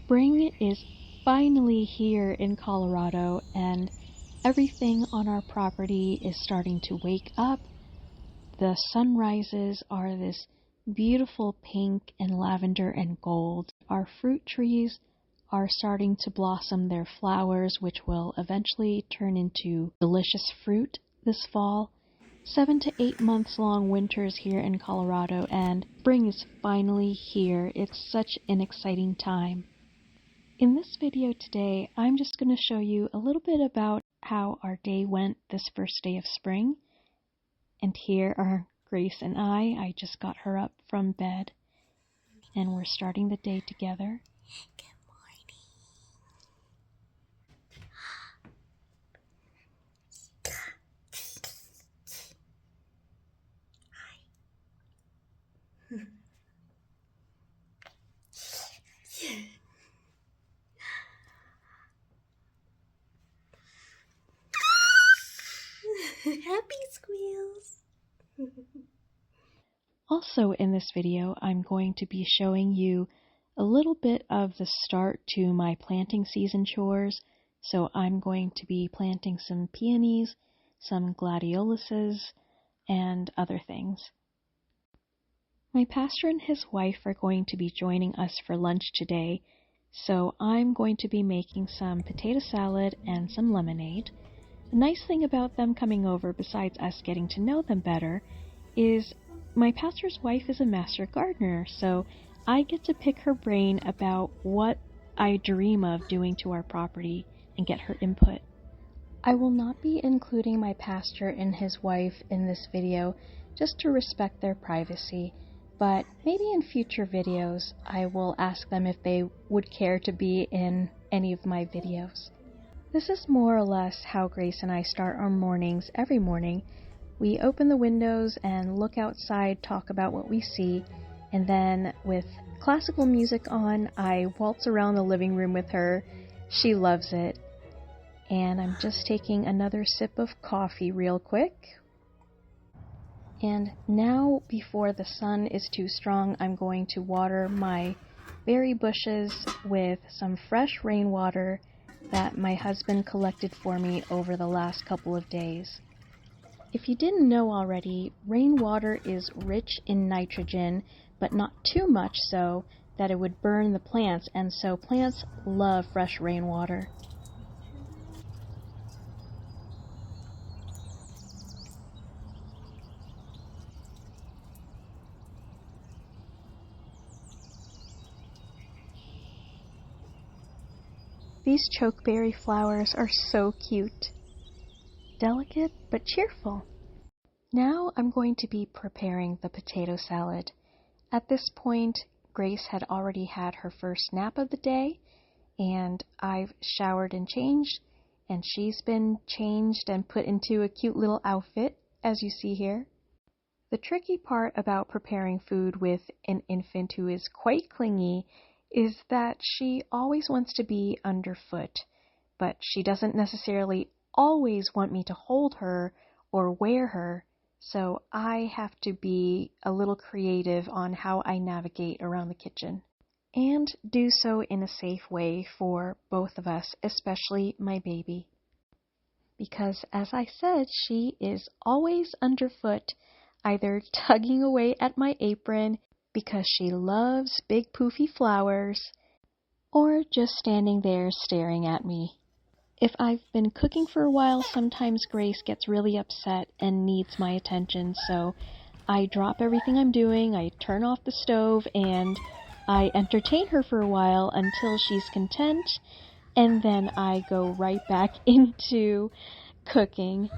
Spring is finally here in Colorado, and everything on our property is starting to wake up. The sunrises are this beautiful pink and lavender and gold. Our fruit trees are starting to blossom their flowers, which will eventually turn into delicious fruit this fall. 7 to 8 months long winters here in Colorado, and spring is finally here. It's such an exciting time. In this video today, I'm just going to show you a little bit about how our day went this first day of spring. And here are Grace and I just got her up from bed, and we're starting the day together. Good morning. Happy squeals. Also in this video, I'm going to be showing you a little bit of the start to my planting season chores. So I'm going to be planting some peonies, some gladioluses, and other things. My pastor and his wife are going to be joining us for lunch today, so I'm going to be making some potato salad and some lemonade. The nice thing about them coming over, besides us getting to know them better, is my pastor's wife is a master gardener, so I get to pick her brain about what I dream of doing to our property and get her input. I will not be including my pastor and his wife in this video just to respect their privacy, but maybe in future videos I will ask them if they would care to be in any of my videos. This is more or less how Grace and I start our mornings every morning. We open the windows and look outside, talk about what we see, and then with classical music on, I waltz around the living room with her. She loves it. And I'm just taking another sip of coffee real quick. And now, before the sun is too strong, I'm going to water my berry bushes with some fresh rainwater that my husband collected for me over the last couple of days. If you didn't know already, rainwater is rich in nitrogen, but not too much so that it would burn the plants, and so plants love fresh rainwater. These chokeberry flowers are so cute. Delicate but cheerful. Now I'm going to be preparing the potato salad. At this point, Grace had already had her first nap of the day, and I've showered and changed, and she's been changed and put into a cute little outfit, as you see here. The tricky part about preparing food with an infant who is quite clingy is that she always wants to be underfoot, but she doesn't necessarily always want me to hold her or wear her, so I have to be a little creative on how I navigate around the kitchen, and do so in a safe way for both of us, especially my baby. Because, as I said, she is always underfoot, either tugging away at my apron because she loves big poofy flowers, or just standing there staring at me. If I've been cooking for a while, sometimes Grace gets really upset and needs my attention, so I drop everything I'm doing, I turn off the stove, and I entertain her for a while until she's content, and then I go right back into cooking.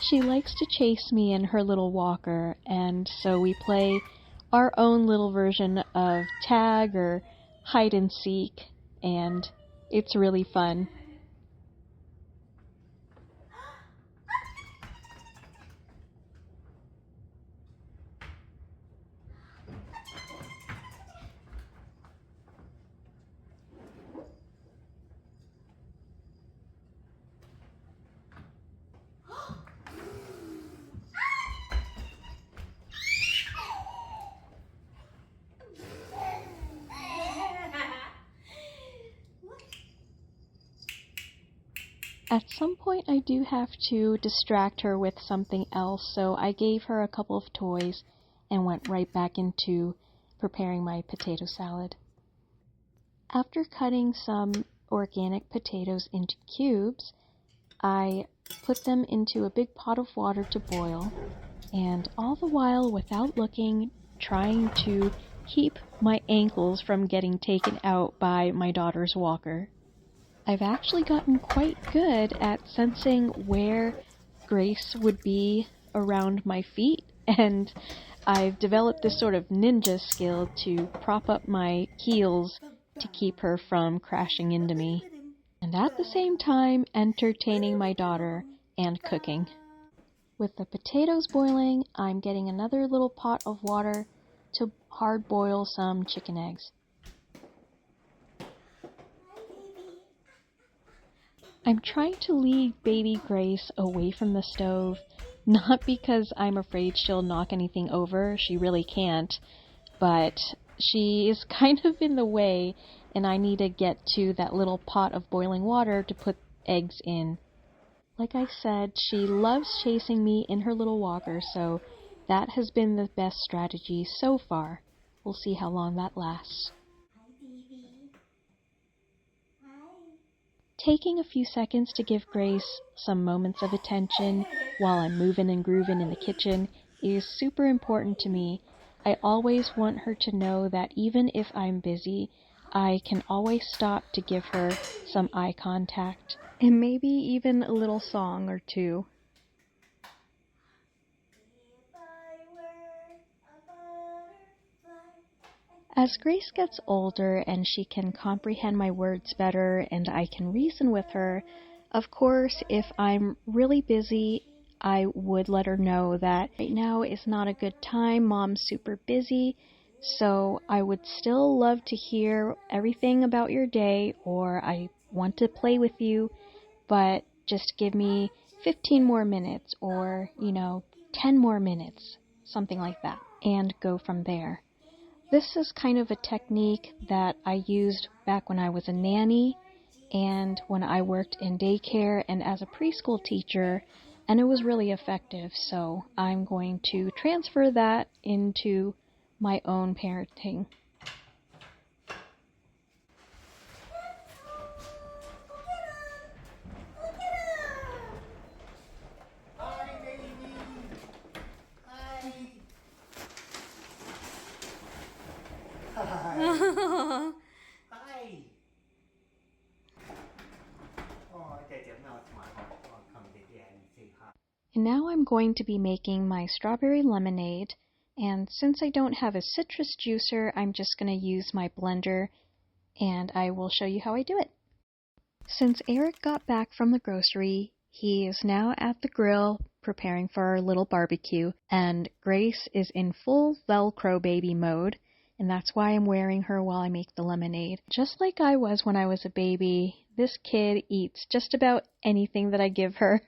She likes to chase me in her little walker, and so we play our own little version of tag or hide and seek, and it's really fun. At some point I do have to distract her with something else, so I gave her a couple of toys and went right back into preparing my potato salad. After cutting some organic potatoes into cubes, I put them into a big pot of water to boil, and all the while, without looking, trying to keep my ankles from getting taken out by my daughter's walker. I've actually gotten quite good at sensing where Grace would be around my feet, and I've developed this sort of ninja skill to prop up my heels to keep her from crashing into me, and at the same time entertaining my daughter and cooking. With the potatoes boiling, I'm getting another little pot of water to hard boil some chicken eggs. I'm trying to lead baby Grace away from the stove, not because I'm afraid she'll knock anything over, she really can't, but she is kind of in the way and I need to get to that little pot of boiling water to put eggs in. Like I said, she loves chasing me in her little walker, so that has been the best strategy so far. We'll see how long that lasts. Taking a few seconds to give Grace some moments of attention while I'm moving and grooving in the kitchen is super important to me. I always want her to know that even if I'm busy, I can always stop to give her some eye contact, and maybe even a little song or two. As Grace gets older and she can comprehend my words better and I can reason with her, of course, if I'm really busy, I would let her know that right now is not a good time, Mom's super busy, so I would still love to hear everything about your day, or I want to play with you, but just give me 15 more minutes or, 10 more minutes, something like that, and go from there. This is kind of a technique that I used back when I was a nanny and when I worked in daycare and as a preschool teacher, and it was really effective, so I'm going to transfer that into my own parenting. And now I'm going to be making my strawberry lemonade, and since I don't have a citrus juicer, I'm just going to use my blender, and I will show you how I do it. Since Eric got back from the grocery, he is now at the grill preparing for our little barbecue, and Grace is in full Velcro baby mode, and that's why I'm wearing her while I make the lemonade. Just like I was when I was a baby, this kid eats just about anything that I give her.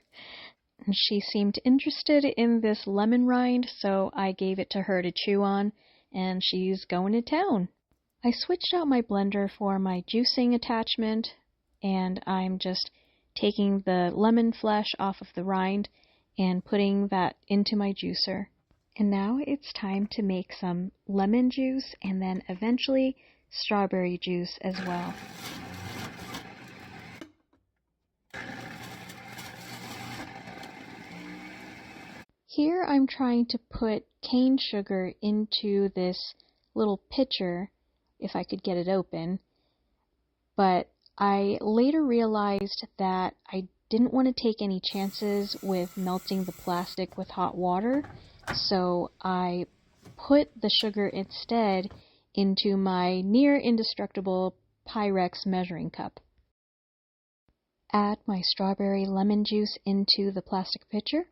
And she seemed interested in this lemon rind, so I gave it to her to chew on, and she's going to town. I switched out my blender for my juicing attachment, and I'm just taking the lemon flesh off of the rind and putting that into my juicer. And now it's time to make some lemon juice and then eventually strawberry juice as well. Here I'm trying to put cane sugar into this little pitcher, if I could get it open, but I later realized that I didn't want to take any chances with melting the plastic with hot water, so I put the sugar instead into my near indestructible Pyrex measuring cup. Add my strawberry lemon juice into the plastic pitcher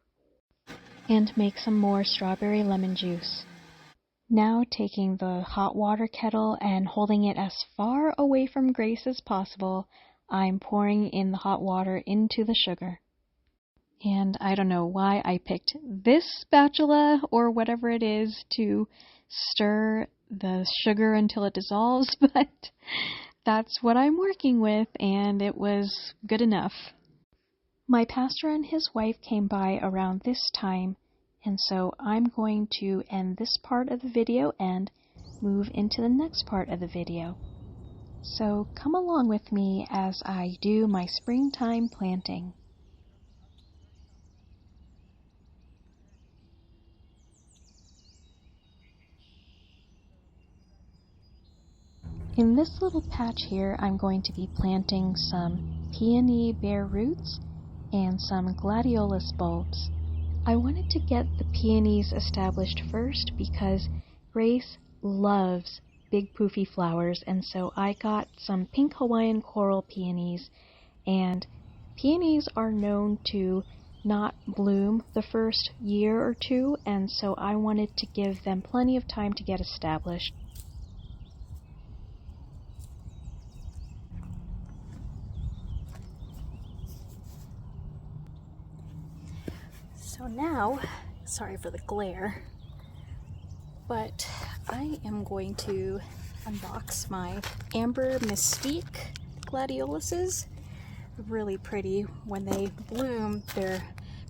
and make some more strawberry lemon juice. Now taking the hot water kettle and holding it as far away from Grace as possible, I'm pouring in the hot water into the sugar. And I don't know why I picked this spatula or whatever it is to stir the sugar until it dissolves, but that's what I'm working with and it was good enough. My pastor and his wife came by around this time, and so I'm going to end this part of the video and move into the next part of the video. So come along with me as I do my springtime planting. In this little patch here, I'm going to be planting some peony bare roots and some gladiolus bulbs. I wanted to get the peonies established first because Grace loves big poofy flowers, and so I got some pink Hawaiian coral peonies, and peonies are known to not bloom the first year or two, and so I wanted to give them plenty of time to get established. So now, sorry for the glare, but I am going to unbox my Amber Mystique gladioluses. Really pretty. When they bloom, they're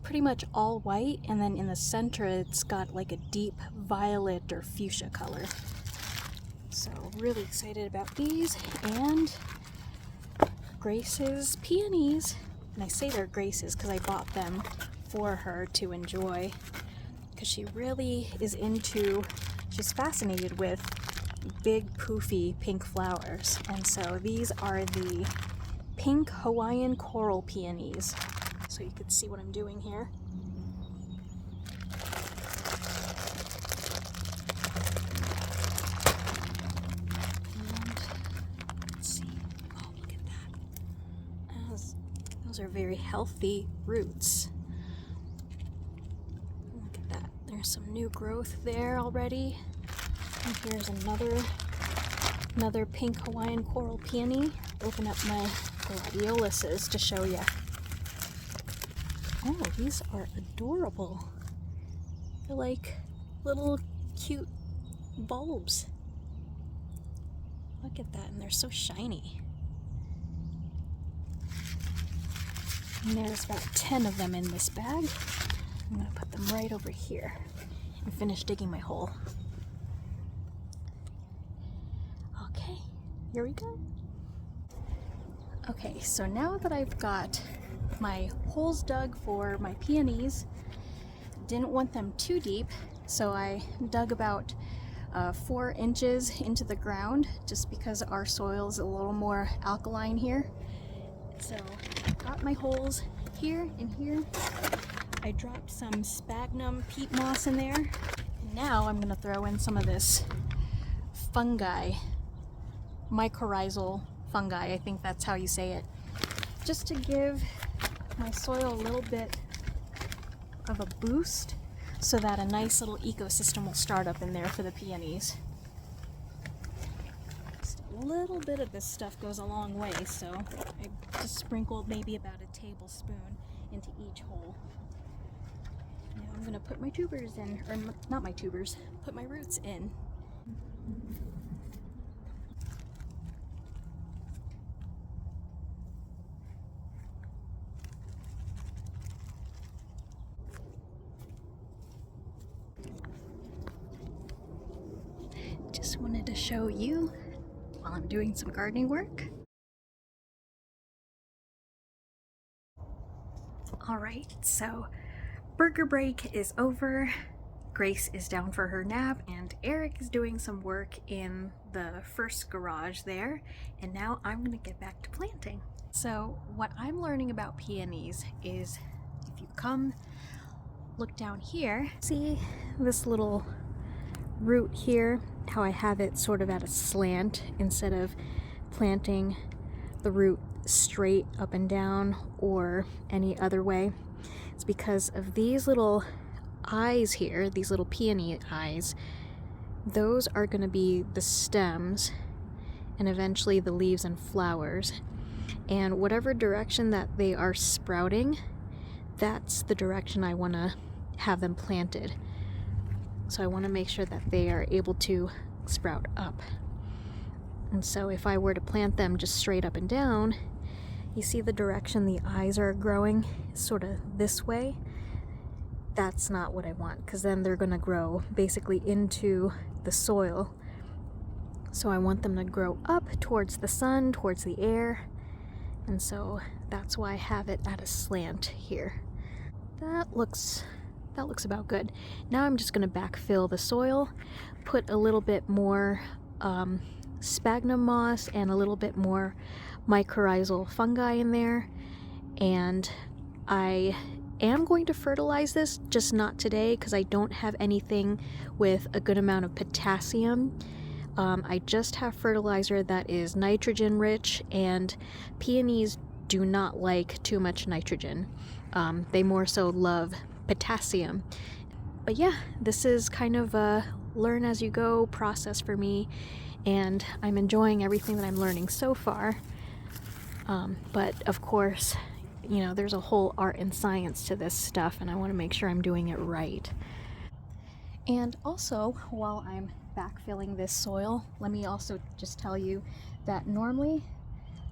pretty much all white, and then in the center it's got like a deep violet or fuchsia color. So really excited about these, and Grace's peonies. And I say they're Grace's because I bought them for her to enjoy, because she really is she's fascinated with big poofy pink flowers. And so these are the pink Hawaiian coral peonies. So you can see what I'm doing here. And let's see. Oh, look at that. Those are very healthy roots. Look at that. There's some new growth there already. And here's another pink Hawaiian coral peony. Open up my gladioluses to show you. Oh, these are adorable. They're like little cute bulbs. Look at that, and they're so shiny. And there's about 10 of them in this bag. I'm gonna put them right over here and finish digging my hole. Okay, here we go. Okay, so now that I've got my holes dug for my peonies, didn't want them too deep, so I dug about 4 inches into the ground, just because our soil is a little more alkaline here. So I got my holes here and here. I dropped some sphagnum peat moss in there. And now I'm going to throw in some of this fungi, mycorrhizal fungi, I think that's how you say it, just to give my soil a little bit of a boost so that a nice little ecosystem will start up in there for the peonies. Just a little bit of this stuff goes a long way, so I just sprinkled maybe about a tablespoon into each hole. Now I'm going to put my tubers in, or not my tubers, put my roots in. Just wanted to show you while I'm doing some gardening work. Alright, so burger break is over. Grace is down for her nap, and Eric is doing some work in the first garage there, and now I'm going to get back to planting. So what I'm learning about peonies is, if you come look down here, see this little root here, how I have it sort of at a slant instead of planting the root straight up and down or any other way. It's because of these little eyes here, these little peony eyes. Those are going to be the stems and eventually the leaves and flowers. And whatever direction that they are sprouting, that's the direction I want to have them planted. So I want to make sure that they are able to sprout up. And so if I were to plant them just straight up and down, You see the direction the eyes are growing, sort of this way? That's not what I want, because then they're going to grow basically into the soil. So I want them to grow up towards the sun, towards the air, and so that's why I have it at a slant here. That looks about good. Now I'm just going to backfill the soil, put a little bit more sphagnum moss and a little bit more mycorrhizal fungi in there, and I am going to fertilize this, just not today because I don't have anything with a good amount of potassium. I just have fertilizer that is nitrogen rich, and peonies do not like too much nitrogen. They more so love potassium. But yeah, this is kind of a learn as you go process for me, and I'm enjoying everything that I'm learning so far. But of course, you know, there's a whole art and science to this stuff, and I want to make sure I'm doing it right. And also, while I'm backfilling this soil, let me also just tell you that normally,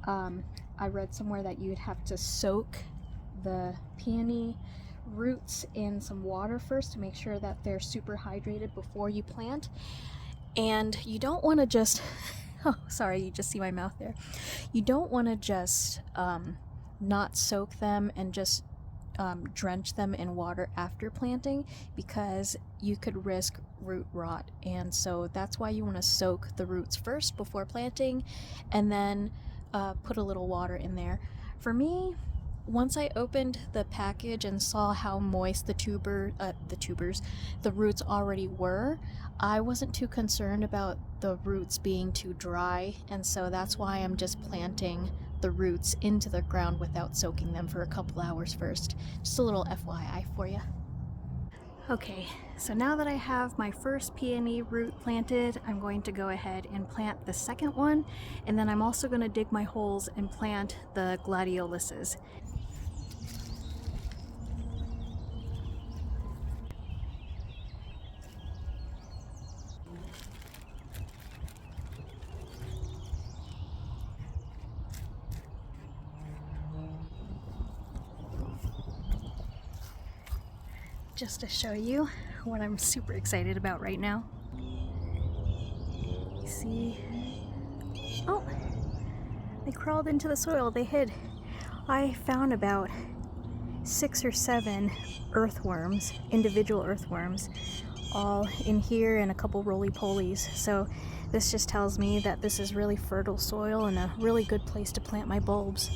I read somewhere that you'd have to soak the peony roots in some water first to make sure that they're super hydrated before you plant. And you don't want to just oh, sorry, you just see my mouth there. You don't want to just not soak them and just drench them in water after planting, because you could risk root rot. And so that's why you want to soak the roots first before planting, and then put a little water in there. For me, once I opened the package and saw how moist the roots already were, I wasn't too concerned about the roots being too dry, and so that's why I'm just planting the roots into the ground without soaking them for a couple hours first. Just a little FYI for you. Okay, so now that I have my first peony root planted, I'm going to go ahead and plant the second one, and then I'm also going to dig my holes and plant the gladioluses. Just to show you what I'm super excited about right now. You see? Oh, they crawled into the soil, they hid. I found about 6 or 7 earthworms, individual earthworms, all in here, and a couple roly-polies. So this just tells me that this is really fertile soil and a really good place to plant my bulbs.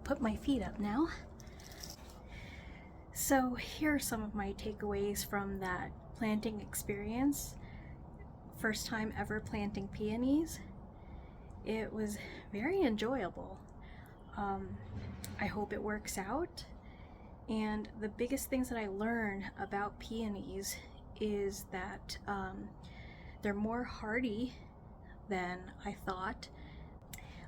Put my feet up now. So here are some of my takeaways from that planting experience. First time ever planting peonies. It was very enjoyable. I hope it works out. And the biggest things that I learned about peonies is that they're more hardy than I thought.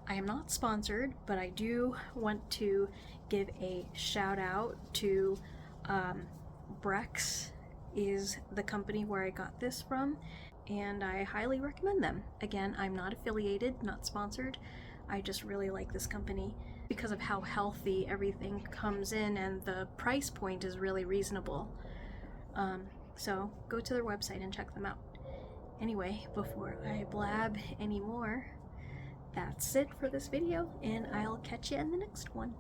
I am not sponsored, but I do want to give a shout out to Brex is the company where I got this from, and I highly recommend them. Again, I'm not affiliated, not sponsored. I just really like this company because of how healthy everything comes in, and the price point is really reasonable. So go to their website and check them out. Anyway, before I blab anymore, that's it for this video, and I'll catch you in the next one.